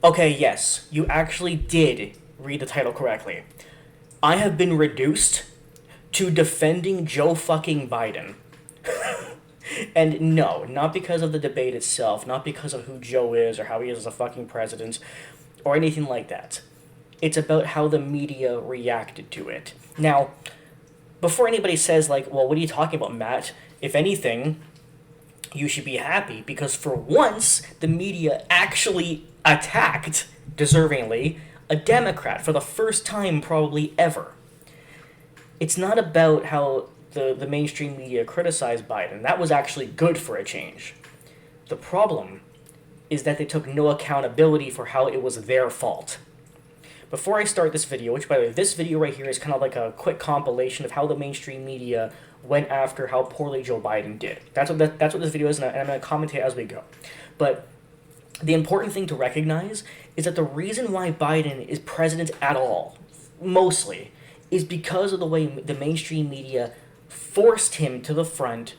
Okay, yes, you actually did read the title correctly. I have been reduced to defending Joe fucking Biden. And no, not because of the debate itself, not because of who Joe is or how he is as a fucking president or anything like that. It's about how the media reacted to it. Now, before anybody says, like, well, what are you talking about, Matt? If anything, you should be happy because for once, the media actually attacked, deservingly, a Democrat for the first time probably ever. It's not about how the mainstream media criticized Biden. That was actually good for a change. The problem is that they took no accountability for how it was their fault. Before I start this video, which by the way, this video right here is kind of like a quick compilation of how the mainstream media went after how poorly Joe Biden did. That's what this video is, and I'm going to commentate as we go. But the important thing to recognize is that the reason why Biden is president at all, mostly, is because of the way the mainstream media forced him to the front,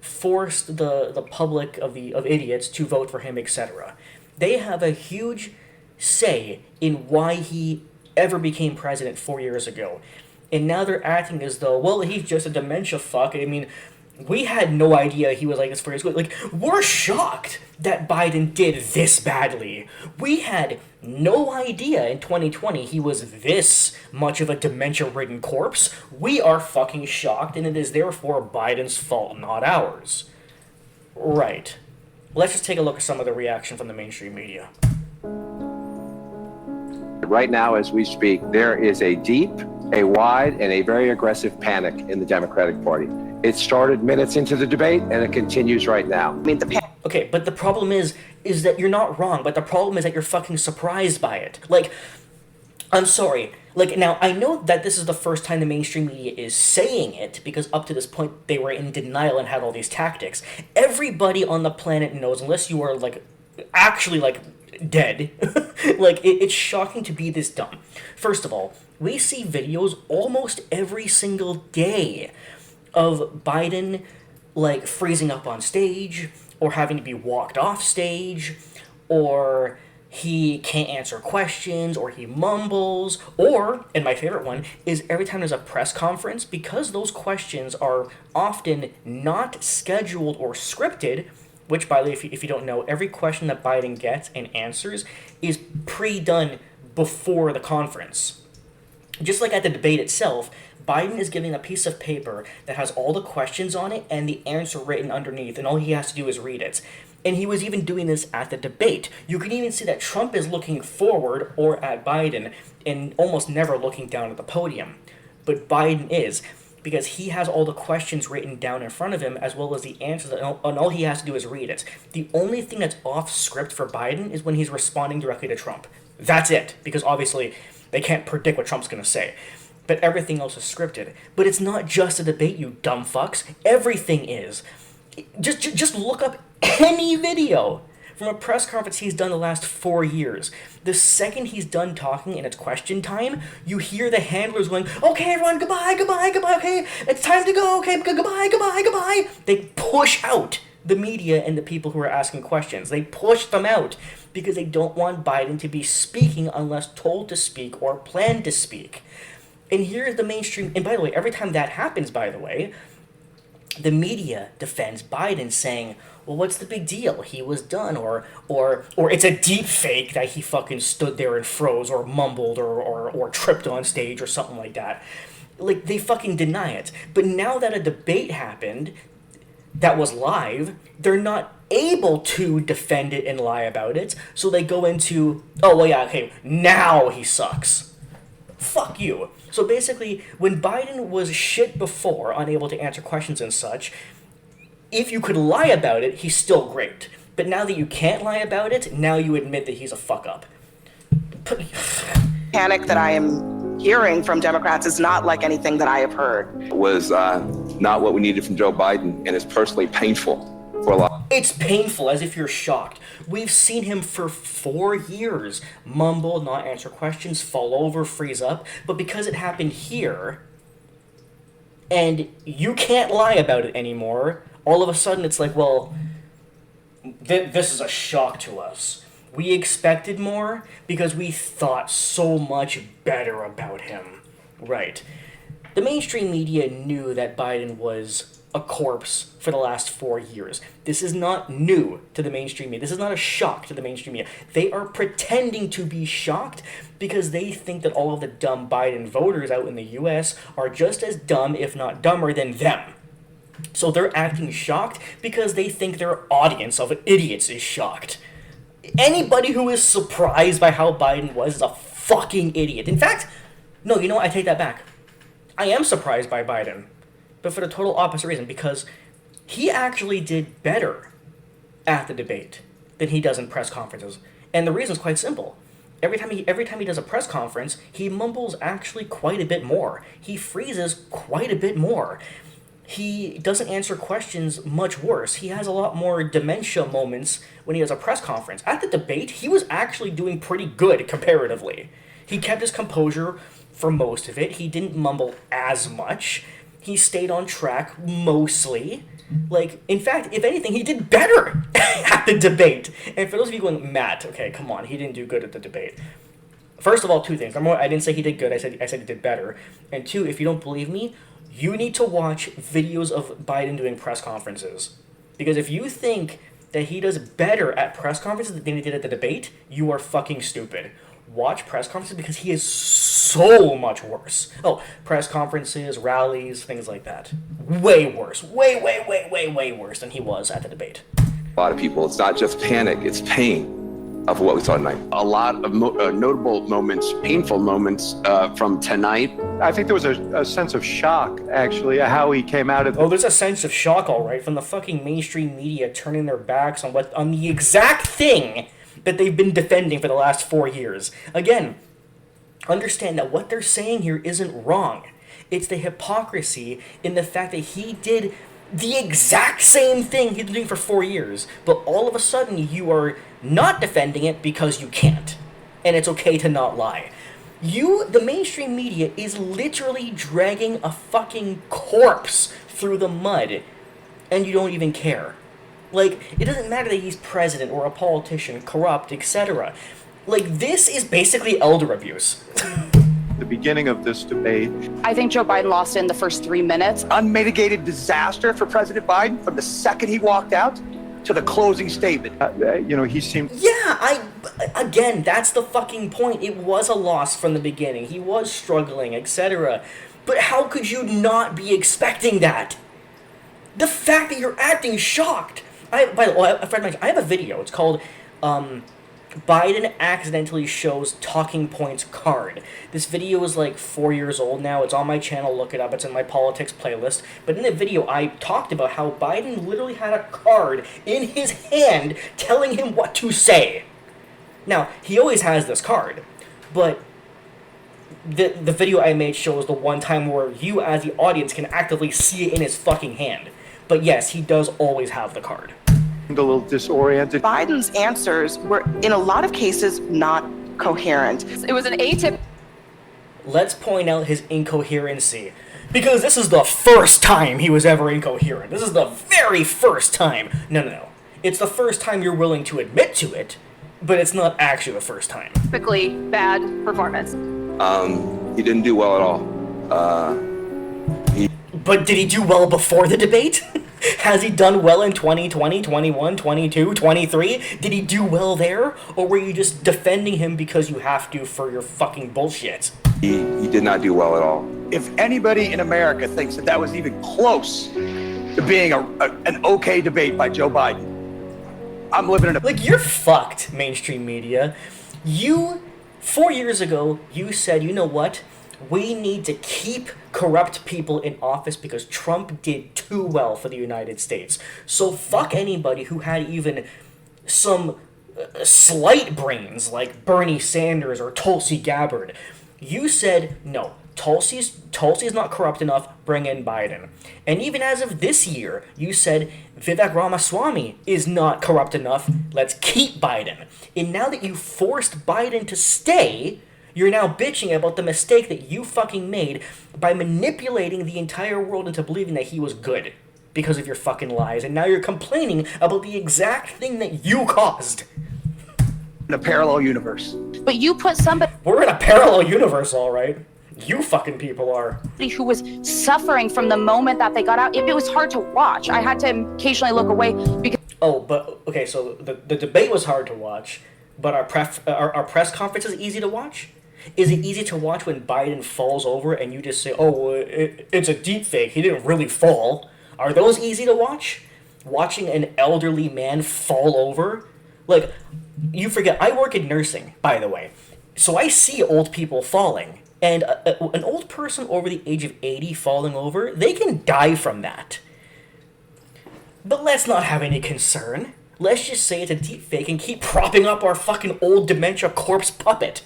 forced the public of idiots to vote for him, etc. They have a huge say in why he ever became president 4 years ago. And now they're acting as though, well, he's just a dementia fuck. I mean, we had no idea he was like this 4 years ago. Like, we're shocked that Biden did this badly. We had no idea in 2020 he was this much of a dementia-ridden corpse. We are fucking shocked, and it is therefore Biden's fault, not ours. Right. Let's just take a look at some of the reaction from the mainstream media. Right now, as we speak, there is a deep, a wide, and a very aggressive panic in the Democratic Party. It started minutes into the debate, and it continues right now. Okay, but the problem is that you're not wrong, but the problem is that you're fucking surprised by it. Like, I'm sorry. Like, now, I know that this is the first time the mainstream media is saying it, because up to this point, they were in denial and had all these tactics. Everybody on the planet knows, unless you are, like, actually, like, dead. Like, it's shocking to be this dumb. First of all, we see videos almost every single day of Biden, like, freezing up on stage, or having to be walked off stage, or he can't answer questions, or he mumbles, or, and my favorite one, is every time there's a press conference, because those questions are often not scheduled or scripted, which, by the way, if you don't know, every question that Biden gets and answers is pre-done before the conference. Just like at the debate itself, Biden is giving a piece of paper that has all the questions on it and the answer written underneath, and all he has to do is read it. And he was even doing this at the debate. You can even see that Trump is looking forward or at Biden and almost never looking down at the podium. But Biden is, because he has all the questions written down in front of him as well as the answers, and all he has to do is read it. The only thing that's off script for Biden is when he's responding directly to Trump. That's it, because obviously they can't predict what Trump's going to say. But everything else is scripted. But it's not just a debate, you dumb fucks. Everything is. Just look up any video from a press conference he's done the last 4 years. The second he's done talking and it's question time, you hear the handlers going, okay, everyone, goodbye, goodbye, goodbye, okay, it's time to go, okay, goodbye, goodbye, goodbye. They push out the media and the people who are asking questions. They push them out because they don't want Biden to be speaking unless told to speak or planned to speak. And here's the mainstream, and by the way, every time that happens, by the way, the media defends Biden saying, well, what's the big deal? He was done, or it's a deep fake that he fucking stood there and froze or mumbled or tripped on stage or something like that. Like, they fucking deny it. But now that a debate happened that was live, they're not able to defend it and lie about it, so they go into, oh, well, yeah, okay, now he sucks. Fuck you. So basically, when Biden was shit before, unable to answer questions and such, if you could lie about it, he's still great. But now that you can't lie about it, now you admit that he's a fuck up. Panic that I am hearing from Democrats is not like anything that I have heard. It was not what we needed from Joe Biden, and it's personally painful for a lot. It's painful, as if you're shocked. We've seen him for 4 years mumble, not answer questions, fall over, freeze up. But because it happened here, and you can't lie about it anymore, all of a sudden it's like, well, this is a shock to us. We expected more because we thought so much better about him. Right. The mainstream media knew that Biden was a corpse for the last 4 years. This is not new to the mainstream media. This is not a shock to the mainstream media. They are pretending to be shocked because they think that all of the dumb Biden voters out in the US are just as dumb, if not dumber, than them. So they're acting shocked because they think their audience of idiots is shocked. Anybody who is surprised by how Biden was is a fucking idiot. In fact, no, you know what? I take that back. I am surprised by Biden, but for the total opposite reason, because he actually did better at the debate than he does in press conferences. And the reason is quite simple. Every time he does a press conference, he mumbles actually quite a bit more. He freezes quite a bit more. He doesn't answer questions much worse. He has a lot more dementia moments when he has a press conference. At the debate, he was actually doing pretty good comparatively. He kept his composure for most of it. He didn't mumble as much. He stayed on track mostly. Like, in fact, if anything, he did better at the debate. And for those of you going, Matt, okay, come on, he didn't do good at the debate. First of all, two things. Number one, I didn't say he did good. I said he did better. And two, if you don't believe me, you need to watch videos of Biden doing press conferences. Because if you think that he does better at press conferences than he did at the debate, you are fucking stupid. Watch press conferences because he is so much worse. Oh, press conferences, rallies, things like that. Way worse. Way worse than he was at the debate. A lot of people, it's not just panic, it's pain of what we saw tonight. A lot of notable moments, painful moments from tonight. I think there was a sense of shock, actually, at how he came out of. Oh, there's a sense of shock, all right, from the fucking mainstream media turning their backs on the exact thing that they've been defending for the last 4 years. Again, understand that what they're saying here isn't wrong. It's the hypocrisy in the fact that he did the exact same thing he's been doing for 4 years, but all of a sudden you are not defending it because you can't. And it's okay to not lie. The mainstream media, is literally dragging a fucking corpse through the mud, and you don't even care. Like, it doesn't matter that he's president or a politician, corrupt, etc. Like, this is basically elder abuse. The beginning of this debate. I think Joe Biden lost in the first 3 minutes. Unmitigated disaster for President Biden from the second he walked out to the closing statement. He seemed. Yeah, again, that's the fucking point. It was a loss from the beginning. He was struggling, etc. But how could you not be expecting that? The fact that you're acting shocked. By the way, a friend mentioned, I have a video. It's called Biden accidentally shows talking points card. This video is like 4 years old now. It's on my channel. Look it up. It's in my politics playlist. But in the video, I talked about how Biden literally had a card in his hand telling him what to say. Now, he always has this card, but the video I made shows the one time where you as the audience can actively see it in his fucking hand. But yes, he does always have the card. A little disoriented. Biden's answers were, in a lot of cases, not coherent. It was an atypical. Let's point out his incoherency. Because this is the first time he was ever incoherent. This is the very first time. No. It's the first time you're willing to admit to it, but it's not actually the first time. Typically bad performance. He didn't do well at all. But did he do well before the debate? Has he done well in 2020, 21, 22, 23? Did he do well there? Or were you just defending him because you have to for your fucking bullshit? He did not do well at all. If anybody in America thinks that was even close to being an okay debate by Joe Biden, I'm living in a... Like, you're fucked, mainstream media. 4 years ago, you said, you know what? We need to keep corrupt people in office because Trump did too well for the United States. So fuck anybody who had even some slight brains like Bernie Sanders or Tulsi Gabbard. You said, no, Tulsi's not corrupt enough, bring in Biden. And even as of this year, you said Vivek Ramaswamy is not corrupt enough, let's keep Biden. And now that you forced Biden to stay, you're now bitching about the mistake that you fucking made by manipulating the entire world into believing that he was good because of your fucking lies. And now you're complaining about the exact thing that you caused. in a parallel universe. But you put somebody We're in a parallel universe, all right. You fucking people are. who was suffering from the moment that they got out. It was hard to watch. I had to occasionally look away because Oh, but okay. So the debate was hard to watch, but our press conference is easy to watch. Is it easy to watch when Biden falls over and you just say, "Oh, it's a deep fake. He didn't really fall"? Are those easy to watch? Watching an elderly man fall over, like, you forget. I work in nursing, by the way, so I see old people falling. And an old person over the age of 80 falling over, they can die from that. But let's not have any concern. Let's just say it's a deepfake and keep propping up our fucking old dementia corpse puppet.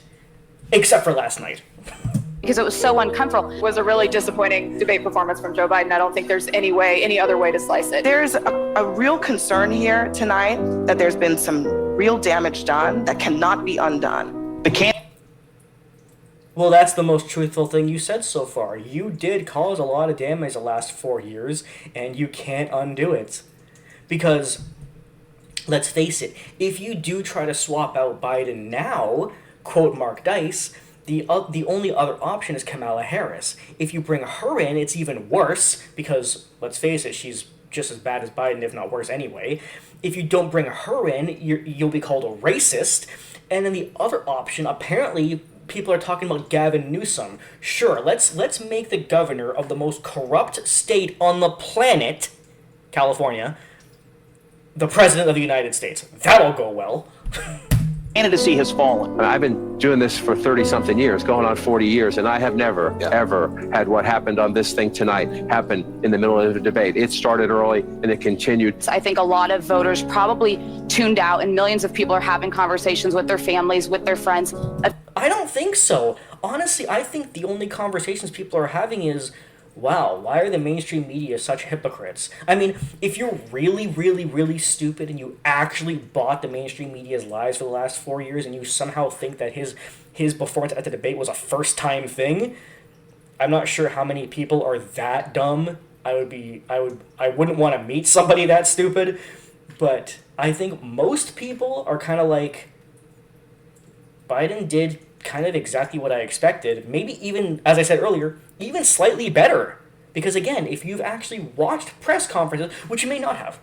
Except for last night. it was so uncomfortable. It was a really disappointing debate performance from Joe Biden. I don't think there's any other way to slice it. There's a real concern here tonight that there's been some real damage done that cannot be undone. Well, that's the most truthful thing you said so far. You did cause a lot of damage the last 4 years, and you can't undo it. Because, let's face it, if you do try to swap out Biden now, quote Mark Dice, the only other option is Kamala Harris. If you bring her in, it's even worse, because, let's face it, she's just as bad as Biden, if not worse anyway. If you don't bring her in, you'll be called a racist. And then the other option, apparently, people are talking about Gavin Newsom. Sure, let's make the governor of the most corrupt state on the planet, California, the president of the United States. That'll go well. Candidacy has fallen. I've been doing this for 30-something years, going on 40 years, and I have never, ever had what happened on this thing tonight happen in the middle of a debate. It started early, and it continued. I think a lot of voters probably tuned out, and millions of people are having conversations with their families, with their friends. I don't think so. Honestly, I think the only conversations people are having is, wow, why are the mainstream media such hypocrites? I mean, if you're really, really, really stupid and you actually bought the mainstream media's lies for the last 4 years and you somehow think that his performance at the debate was a first-time thing, I'm not sure how many people are that dumb. I wouldn't want to meet somebody that stupid, but I think most people are kind of like, Biden did kind of exactly what I expected. Maybe even, as I said earlier, even slightly better. Because again, if you've actually watched press conferences, which you may not have,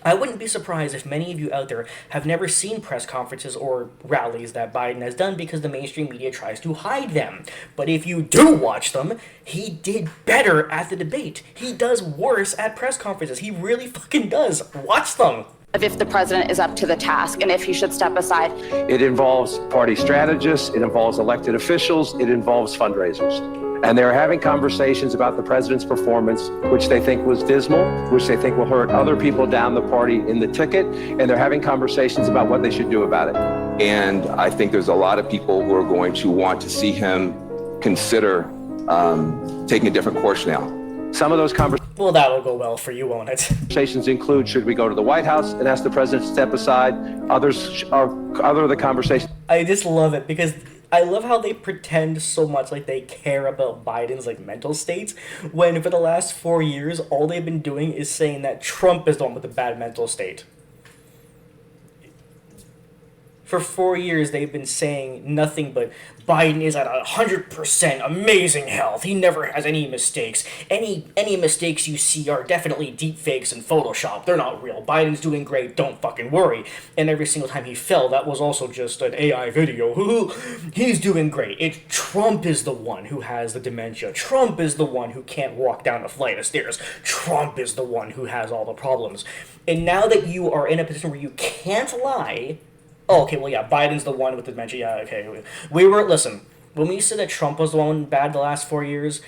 I wouldn't be surprised if many of you out there have never seen press conferences or rallies that Biden has done because the mainstream media tries to hide them. But if you do watch them, he did better at the debate. He does worse at press conferences. He really fucking does. Watch them. If the president is up to the task and if he should step aside. It involves party strategists, it involves elected officials, it involves fundraisers. And they're having conversations about the president's performance, which they think was dismal, which they think will hurt other people down the party in the ticket, and they're having conversations about what they should do about it. And I think there's a lot of people who are going to want to see him consider taking a different course now. Some of those Well, that'll go well for you, won't it? conversations include, should we go to the White House and ask the president to step aside? Other of the conversations. I just love it because I love how they pretend so much like they care about Biden's like mental states when for the last 4 years all they've been doing is saying that Trump is the one with the bad mental state. For 4 years they've been saying nothing but Biden is at 100% amazing health. He never has any mistakes. Any mistakes you see are definitely deep fakes and Photoshop. They're not real. Biden's doing great. Don't fucking worry. And every single time he fell, that was also just an AI video. He's doing great. Trump is the one who has the dementia. Trump is the one who can't walk down a flight of stairs. Trump is the one who has all the problems. And now that you are in a position where you can't lie. Oh, okay, well, yeah, Biden's the one with the dementia. Yeah, okay. Listen, when we said that Trump was the one bad the last 4 years,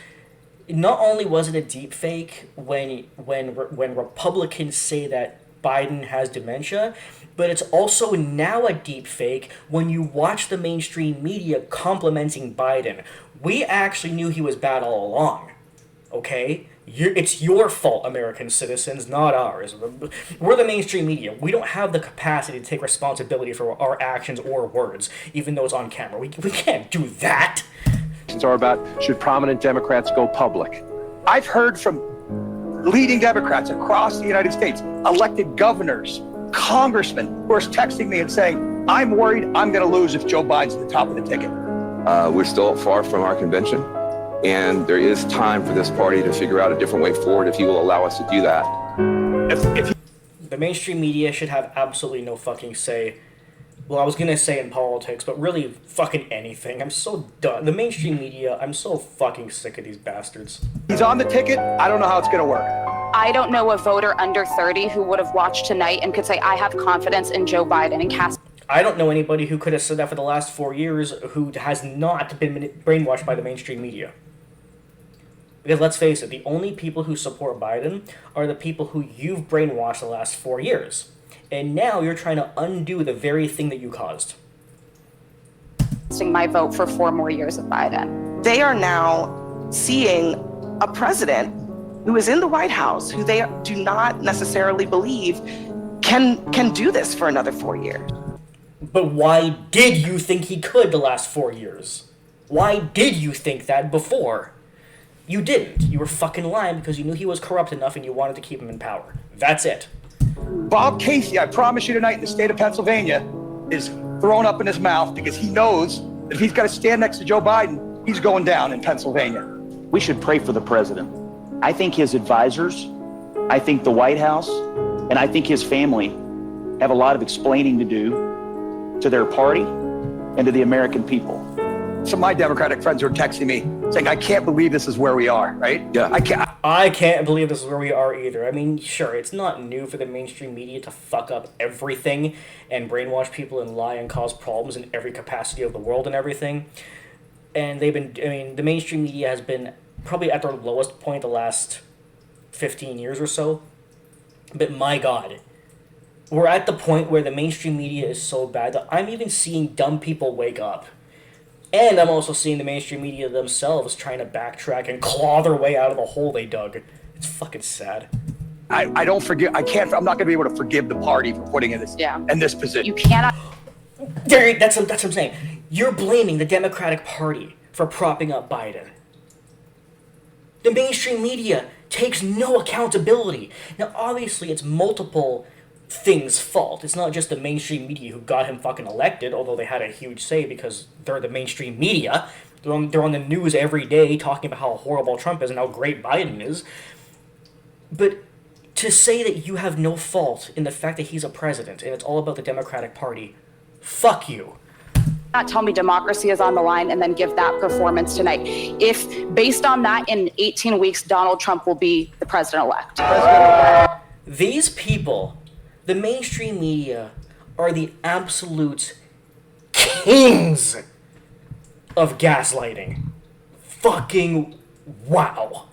not only was it a deep fake when Republicans say that Biden has dementia, but it's also now a deep fake when you watch the mainstream media complimenting Biden. We actually knew he was bad all along, okay? It's your fault, American citizens, not ours. We're the mainstream media. We don't have the capacity to take responsibility for our actions or words, even though it's on camera. We can't do that. Are about, should prominent Democrats go public? I've heard from leading Democrats across the United States, elected governors, congressmen, who are texting me and saying, I'm worried I'm going to lose if Joe Biden's at the top of the ticket. We're still far from our convention, and there is time for this party to figure out a different way forward if he will allow us to do that. If The mainstream media should have absolutely no fucking say. Well, I was gonna say in politics, but really fucking anything. I'm so done. The mainstream media, I'm so fucking sick of these bastards. he's on the ticket, I don't know how it's going to work. I don't know a voter under 30 who would have watched tonight and could say, I have confidence in Joe Biden and cast. I don't know anybody who could have said that for the last 4 years who has not been brainwashed by the mainstream media. Because let's face it, the only people who support Biden are the people who you've brainwashed the last 4 years. And now you're trying to undo the very thing that you caused. My vote for 4 more years of Biden. They are now seeing a president who is in the White House, who they do not necessarily believe can do this for another 4 years. But why did you think he could the last 4 years? Why did you think that before? You didn't. You were fucking lying because you knew he was corrupt enough and you wanted to keep him in power. That's it. Bob Casey, I promise you tonight, in the state of Pennsylvania, is thrown up in his mouth because he knows that if he's got to stand next to Joe Biden, he's going down in Pennsylvania. We should pray for the president. I think his advisors, I think the White House, and I think his family have a lot of explaining to do to their party and to the American people. Some of my Democratic friends are texting me saying, I can't believe this is where we are, right? Yeah. I can't believe this is where we are either. I mean, sure, it's not new for the mainstream media to fuck up everything and brainwash people and lie and cause problems in every capacity of the world and everything. And the mainstream media has been probably at their lowest point the last 15 years or so. But my God, we're at the point where the mainstream media is so bad that I'm even seeing dumb people wake up. And I'm also seeing the mainstream media themselves trying to backtrack and claw their way out of the hole they dug. It's fucking sad. I don't forgive. I'm not going to be able to forgive the party for putting in this position. You cannot. That's what I'm saying. You're blaming the Democratic Party for propping up Biden. The mainstream media takes no accountability. Now, obviously, it's multiple things' fault. It's not just the mainstream media who got him fucking elected, although they had a huge say because they're the mainstream media. They're on the news every day talking about how horrible Trump is and how great Biden is. But to say that you have no fault in the fact that he's a president and it's all about the Democratic Party, fuck you. Not tell me democracy is on the line and then give that performance tonight. If based on that, in 18 weeks, Donald Trump will be the president-elect. These people, the mainstream media, are the absolute kings of gaslighting. Fucking wow.